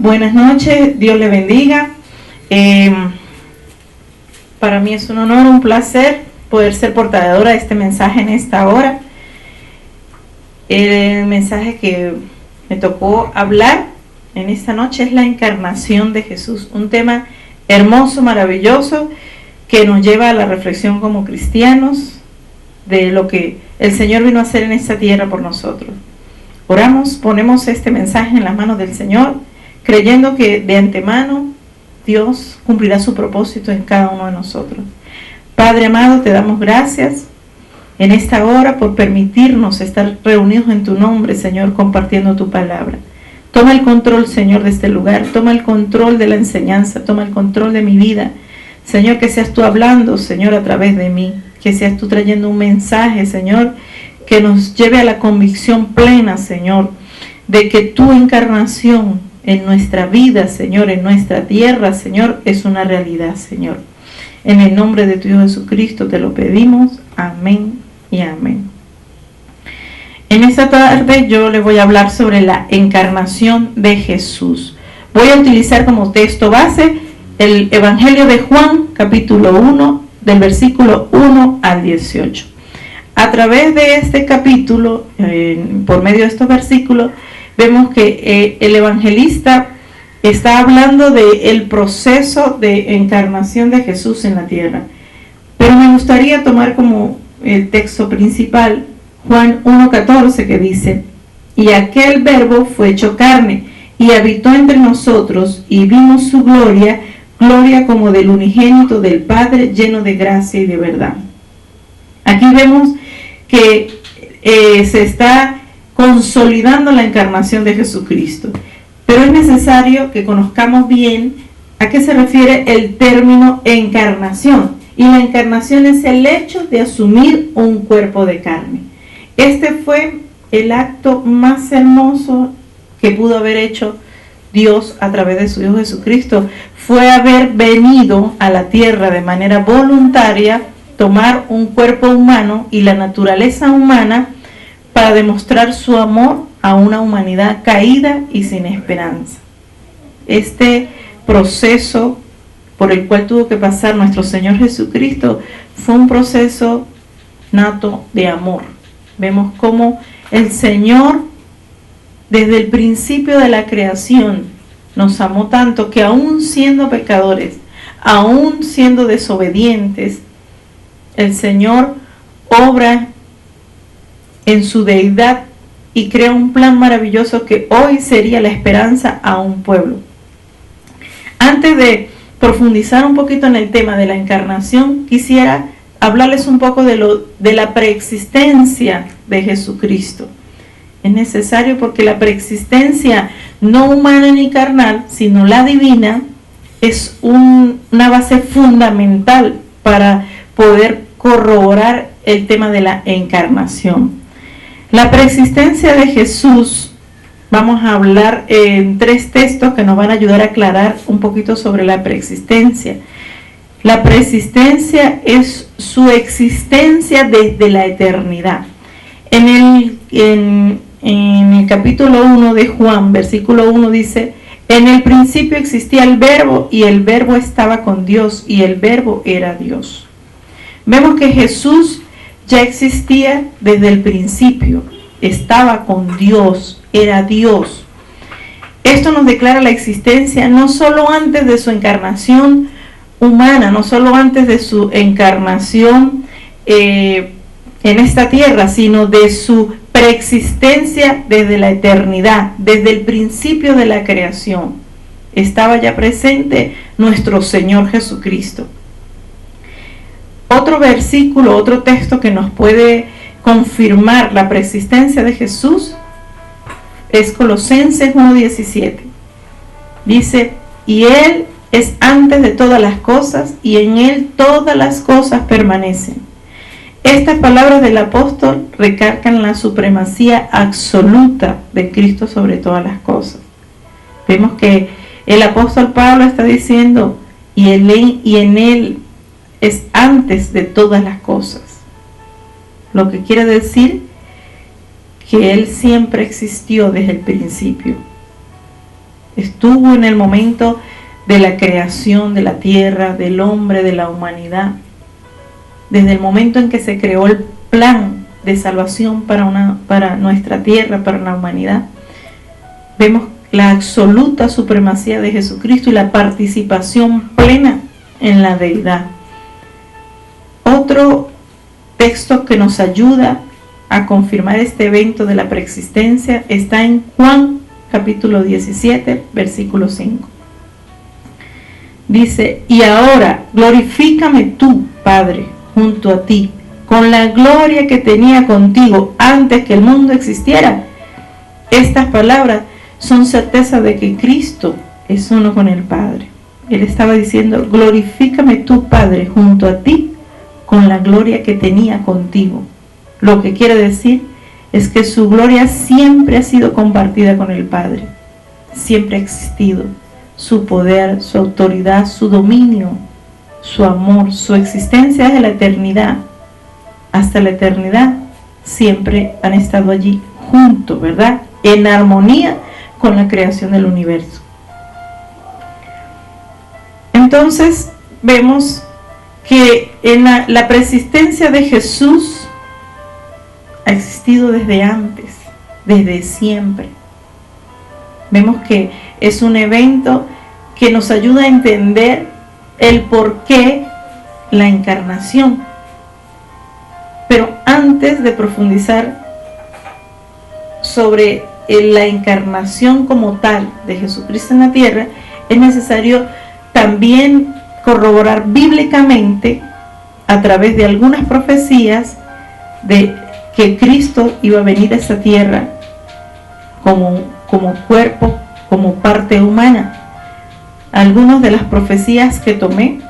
Buenas noches, Dios le bendiga. Para mí es un honor, un placer poder ser portadora de este mensaje en esta hora. El mensaje que me tocó hablar en esta noche es la encarnación de Jesús, un tema hermoso, maravilloso, que nos lleva a la reflexión como cristianos de lo que el Señor vino a hacer en esta tierra por nosotros. Oramos, ponemos este mensaje en las manos del Señor, creyendo que de antemano Dios cumplirá su propósito en cada uno de nosotros. Padre amado, te damos gracias en esta hora por permitirnos estar reunidos en tu nombre, Señor, compartiendo tu palabra. Toma el control, Señor, de este lugar, toma el control de la enseñanza, toma el control de mi vida. Señor, que seas tú hablando, Señor, a través de mí, que seas tú trayendo un mensaje, Señor, que nos lleve a la convicción plena, Señor, de que tu encarnación en nuestra vida, Señor, en nuestra tierra, Señor, es una realidad, Señor. En el nombre de tu Hijo Jesucristo te lo pedimos. Amén y amén. En esta tarde yo le voy a hablar sobre la encarnación de Jesús. Voy a utilizar como texto base el Evangelio de Juan, capítulo 1, del versículo 1 al 18. A través de este capítulo, por medio de estos versículos, vemos que el evangelista está hablando del proceso de encarnación de Jesús en la tierra. Pero me gustaría tomar como el texto principal Juan 1:14, que dice: y aquel verbo fue hecho carne y habitó entre nosotros, y vimos su gloria, gloria como del unigénito del Padre, lleno de gracia y de verdad. Aquí vemos que se está consolidando la encarnación de Jesucristo, pero es necesario que conozcamos bien a qué se refiere el término encarnación. Y la encarnación es el hecho de asumir un cuerpo de carne. Este fue el acto más hermoso que pudo haber hecho Dios a través de su Hijo Jesucristo. Fue haber venido a la tierra de manera voluntaria, tomar un cuerpo humano y la naturaleza humana para demostrar su amor a una humanidad caída y sin esperanza. Este proceso por el cual tuvo que pasar nuestro Señor Jesucristo fue un proceso nato de amor. Vemos cómo el Señor, desde el principio de la creación, nos amó tanto que aún siendo pecadores, aún siendo desobedientes, el Señor obra en su deidad y crea un plan maravilloso que hoy sería la esperanza a un pueblo. Antes de profundizar un poquito en el tema de la encarnación, quisiera hablarles un poco de la preexistencia de Jesucristo. Es necesario porque la preexistencia no humana ni carnal, sino la divina, es una base fundamental para poder corroborar el tema de la encarnación. La preexistencia de Jesús, vamos a hablar en 3 textos que nos van a ayudar a aclarar un poquito sobre la preexistencia. La preexistencia es su existencia desde la eternidad. En el capítulo 1 de Juan, versículo 1 dice: en el principio existía el verbo, y el verbo estaba con Dios, y el verbo era Dios. Vemos que Jesús ya existía desde el principio, estaba con Dios, era Dios. Esto nos declara la existencia no solo antes de su encarnación humana, no solo antes de su encarnación en esta tierra, sino de su preexistencia desde la eternidad, desde el principio de la creación. Estaba ya presente nuestro Señor Jesucristo. Otro versículo, otro texto que nos puede confirmar la preexistencia de Jesús es Colosenses 1:17. Dice: y Él es antes de todas las cosas, y en Él todas las cosas permanecen. Estas palabras del apóstol recalcan la supremacía absoluta de Cristo sobre todas las cosas. Vemos que el apóstol Pablo está diciendo: y en Él es antes de todas las cosas. Lo que quiere decir que Él siempre existió desde el principio. estuvo en el momento de la creación de la tierra, del hombre, de la humanidad. Desde el momento en que se creó el plan de salvación para nuestra tierra, para la humanidad, vemos la absoluta supremacía de Jesucristo y la participación plena en la deidad. Otro texto que nos ayuda a confirmar este evento de la preexistencia está en Juan capítulo 17, versículo 5. Dice: y ahora glorifícame tú, Padre, junto a ti, con la gloria que tenía contigo antes que el mundo existiera. Estas palabras son certeza de que Cristo es uno con el Padre. Él estaba diciendo: glorifícame tú, Padre, junto a ti, con la gloria que tenía contigo. Lo que quiere decir es que su gloria siempre ha sido compartida con el Padre. Siempre ha existido. Su poder, su autoridad, su dominio, su amor, su existencia desde la eternidad hasta la eternidad, siempre han estado allí juntos, ¿verdad? En armonía con la creación del universo. Entonces vemos que en la preexistencia de Jesús ha existido desde antes, desde siempre. Vemos que es un evento que nos ayuda a entender el porqué la encarnación. Pero antes de profundizar sobre la encarnación como tal de Jesucristo en la tierra, es necesario también corroborar bíblicamente, a través de algunas profecías, de que Cristo iba a venir a esta tierra como cuerpo, como parte humana. Algunas de las profecías que tomé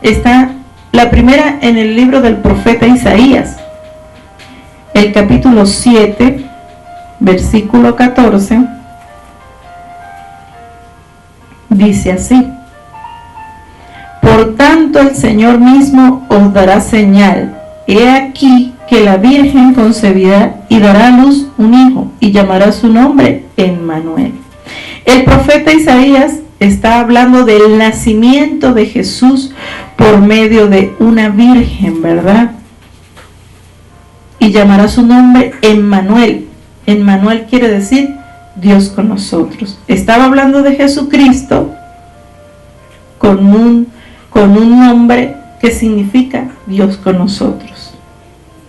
está la primera en el libro del profeta Isaías, el capítulo 7, versículo 14, dice así: por tanto el Señor mismo os dará señal. He aquí que la Virgen concebirá y dará a luz un hijo, y llamará su nombre Emmanuel. El profeta Isaías está hablando del nacimiento de Jesús por medio de una virgen, ¿verdad? Y llamará su nombre Emmanuel. Emmanuel quiere decir Dios con nosotros. Estaba hablando de Jesucristo con un nombre que significa Dios con nosotros.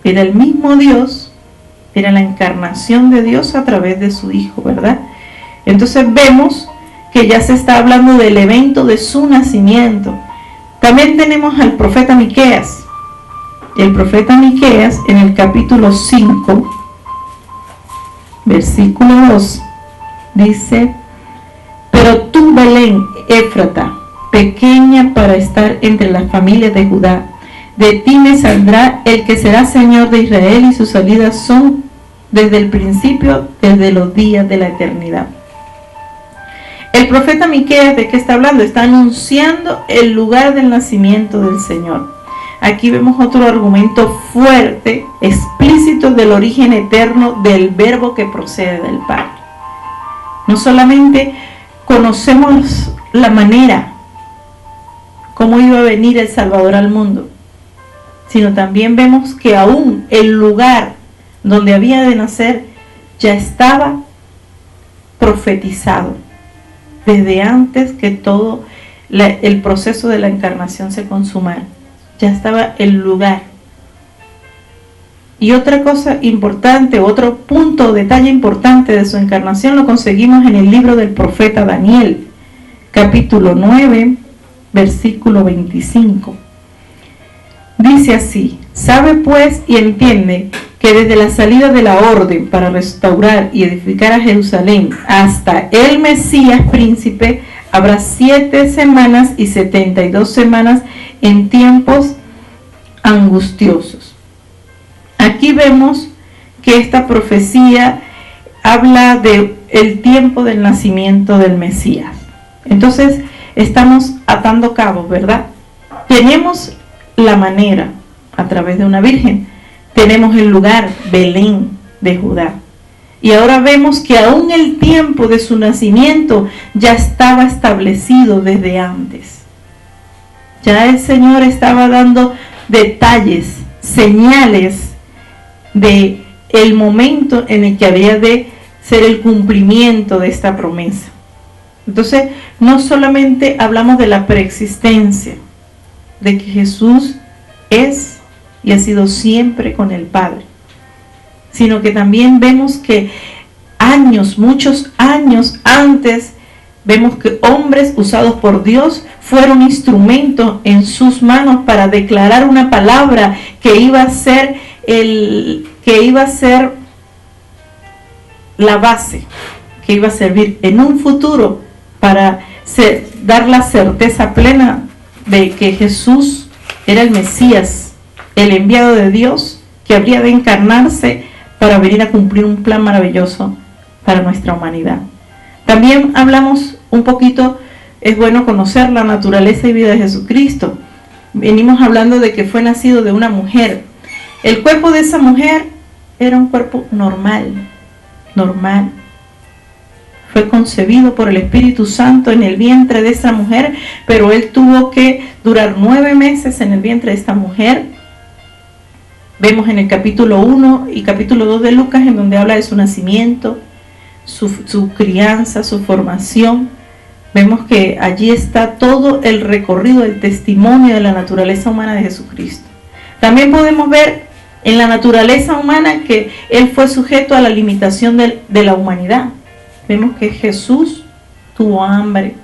Era el mismo Dios, era la encarnación de Dios a través de su Hijo, ¿verdad? Entonces vemos que ya se está hablando del evento de su nacimiento. También tenemos al profeta Miqueas. El profeta Miqueas, en el capítulo 5, versículo 2, dice: pero tú, Belén, Éfrata, pequeña para estar entre las familias de Judá, de ti me saldrá el que será Señor de Israel, y sus salidas son desde el principio, desde los días de la eternidad. El profeta Miqueas, ¿de qué está hablando? Está anunciando el lugar del nacimiento del Señor. Aquí vemos otro argumento fuerte, explícito del origen eterno del verbo que procede del Padre. No solamente conocemos la manera, cómo iba a venir el Salvador al mundo, sino también vemos que aún el lugar donde había de nacer ya estaba profetizado desde antes que todo el proceso de la encarnación se consumara. Ya estaba el lugar. Y otra cosa importante, otro punto, detalle importante de su encarnación lo conseguimos en el libro del profeta Daniel, capítulo 9, versículo 25. Dice así: sabe pues y entiende que desde la salida de la orden para restaurar y edificar a Jerusalén hasta el Mesías príncipe habrá 7 semanas y 72 semanas en tiempos angustiosos. Aquí vemos que esta profecía habla de el tiempo del nacimiento del Mesías. Entonces estamos atando cabos, ¿verdad? Tenemos la manera a través de una virgen, tenemos el lugar Belén de Judá, Y ahora vemos que aún el tiempo de su nacimiento ya estaba establecido desde antes. Ya el Señor estaba dando detalles, señales de el momento en el que había de ser el cumplimiento de esta promesa. Entonces, no solamente hablamos de la preexistencia, de que Jesús es y ha sido siempre con el Padre, sino que también vemos que muchos años antes, vemos que hombres usados por Dios fueron instrumentos en sus manos para declarar una palabra que iba a ser la base, que iba a servir en un futuro para dar la certeza plena de que Jesús era el Mesías, el enviado de Dios, que habría de encarnarse para venir a cumplir un plan maravilloso para nuestra humanidad. También hablamos un poquito, es bueno conocer la naturaleza y vida de Jesucristo. Venimos hablando de que fue nacido de una mujer. El cuerpo de esa mujer era un cuerpo normal. Fue concebido por el Espíritu Santo en el vientre de esa mujer, pero él tuvo que durar 9 meses en el vientre de esta mujer. Vemos en el capítulo 1 y capítulo 2 de Lucas, en donde habla de su nacimiento, su crianza, su formación. Vemos que allí está todo el recorrido, el testimonio de la naturaleza humana de Jesucristo. También podemos ver en la naturaleza humana que él fue sujeto a la limitación de la humanidad. Vemos que Jesús tuvo hambre.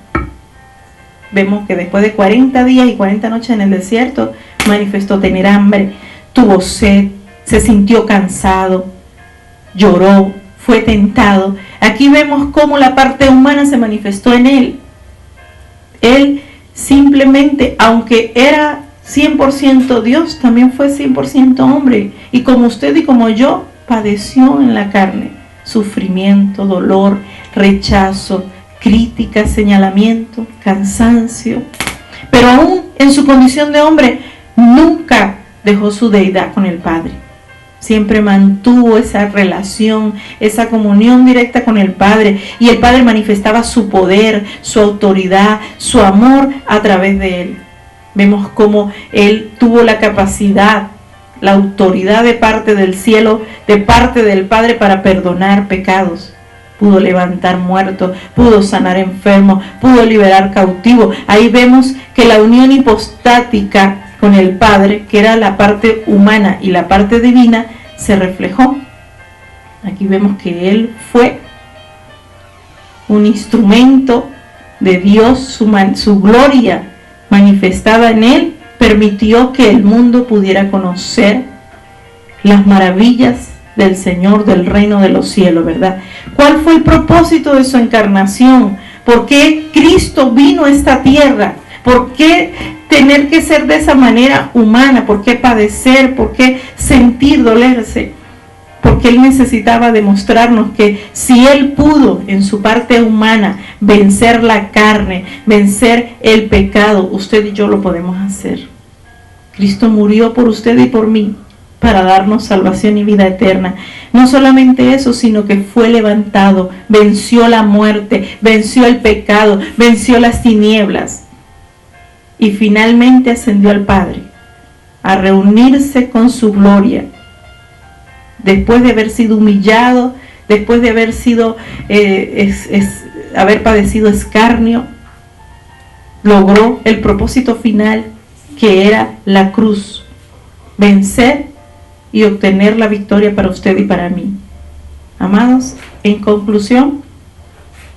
Vemos que después de 40 días y 40 noches en el desierto, manifestó tener hambre. Tuvo sed, se sintió cansado, lloró, fue tentado. Aquí vemos cómo la parte humana se manifestó en él. Él simplemente, aunque era 100% Dios, también fue 100% hombre. Y como usted y como yo, padeció en la carne sufrimiento, dolor, rechazo, crítica, señalamiento, cansancio. Pero aún en su condición de hombre, nunca dejó su deidad con el Padre. Siempre mantuvo esa relación, esa comunión directa con el Padre, y el Padre manifestaba su poder, su autoridad, su amor a través de él. Vemos cómo él tuvo la capacidad, la autoridad de parte del cielo, de parte del Padre, para perdonar pecados. Pudo levantar muertos, pudo sanar enfermos, pudo liberar cautivos. Ahí vemos que la unión hipostática con el Padre, que era la parte humana y la parte divina, se reflejó. Aquí vemos que él fue un instrumento de Dios, su gloria manifestada en él permitió que el mundo pudiera conocer las maravillas del Señor, del reino de los cielos, ¿verdad? ¿Cuál fue el propósito de su encarnación? ¿Por qué Cristo vino a esta tierra? ¿Por qué tener que ser de esa manera humana? ¿Por qué padecer? ¿Por qué sentir, dolerse? Porque Él necesitaba demostrarnos que si Él pudo en su parte humana vencer la carne, vencer el pecado, usted y yo lo podemos hacer. Cristo murió por usted y por mí para darnos salvación y vida eterna. No solamente eso, sino que fue levantado, venció la muerte, venció el pecado, venció las tinieblas. Y finalmente ascendió al Padre a reunirse con su gloria. Después de haber sido humillado, después de haber sido, haber padecido escarnio, logró el propósito final, que era la cruz, vencer y obtener la victoria para usted y para mí. Amados, en conclusión,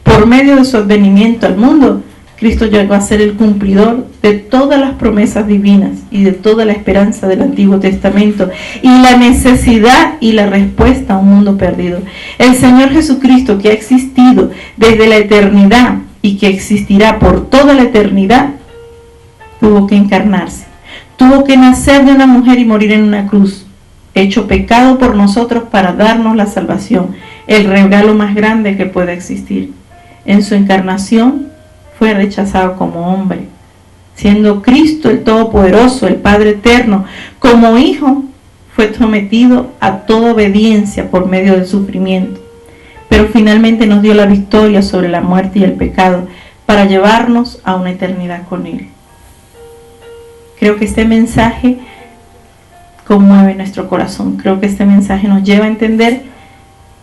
por medio de su advenimiento al mundo, Cristo llegó a ser el cumplidor de todas las promesas divinas y de toda la esperanza del Antiguo Testamento y la necesidad y la respuesta a un mundo perdido. El Señor Jesucristo, que ha existido desde la eternidad y que existirá por toda la eternidad, tuvo que encarnarse, tuvo que nacer de una mujer y morir en una cruz, hecho pecado por nosotros para darnos la salvación, el regalo más grande que pueda existir. En su encarnación fue rechazado como hombre, siendo Cristo el Todopoderoso, el Padre Eterno. Como hijo fue sometido a toda obediencia por medio del sufrimiento. pero finalmente nos dio la victoria sobre la muerte y el pecado para llevarnos a una eternidad con Él. Creo que este mensaje conmueve nuestro corazón. Creo que este mensaje nos lleva a entender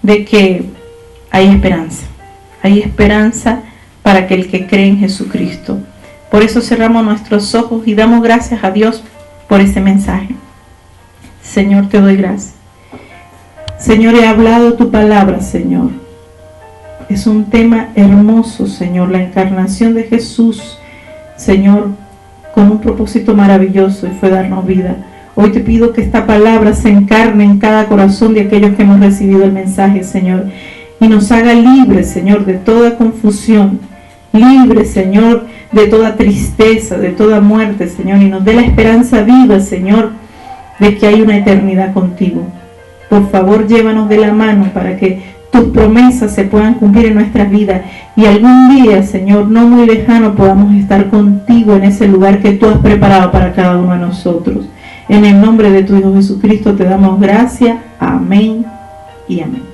de que hay esperanza. Hay esperanza para aquel que cree en Jesucristo. Por eso cerramos nuestros ojos y damos gracias a Dios por este mensaje. Señor, te doy gracias. Señor, he hablado tu palabra, Señor. Es un tema hermoso, Señor, la encarnación de Jesús, Señor, con un propósito maravilloso, y fue darnos vida. Hoy te pido que esta palabra se encarne en cada corazón de aquellos que hemos recibido el mensaje, Señor, y nos haga libres, Señor, de toda confusión, libres, Señor, de toda tristeza, de toda muerte, Señor, y nos dé la esperanza viva, Señor, de que hay una eternidad contigo. Por favor, llévanos de la mano para que tus promesas se puedan cumplir en nuestras vidas y algún día, Señor, no muy lejano, podamos estar contigo en ese lugar que tú has preparado para cada uno de nosotros. En el nombre de tu Hijo Jesucristo te damos gracias. Amén y amén.